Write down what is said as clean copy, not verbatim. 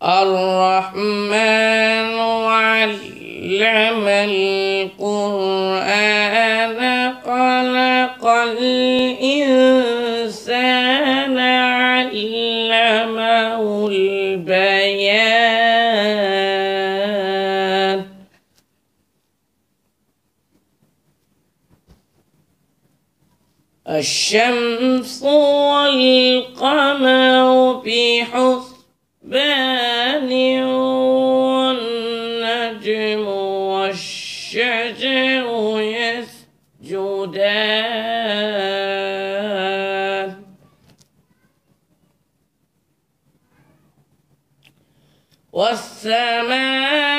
الرحمن علم القرآن خلق الإنسان علمه البيان الشمس والقمر بحسبان والنجم والشجر يسجدان والسماء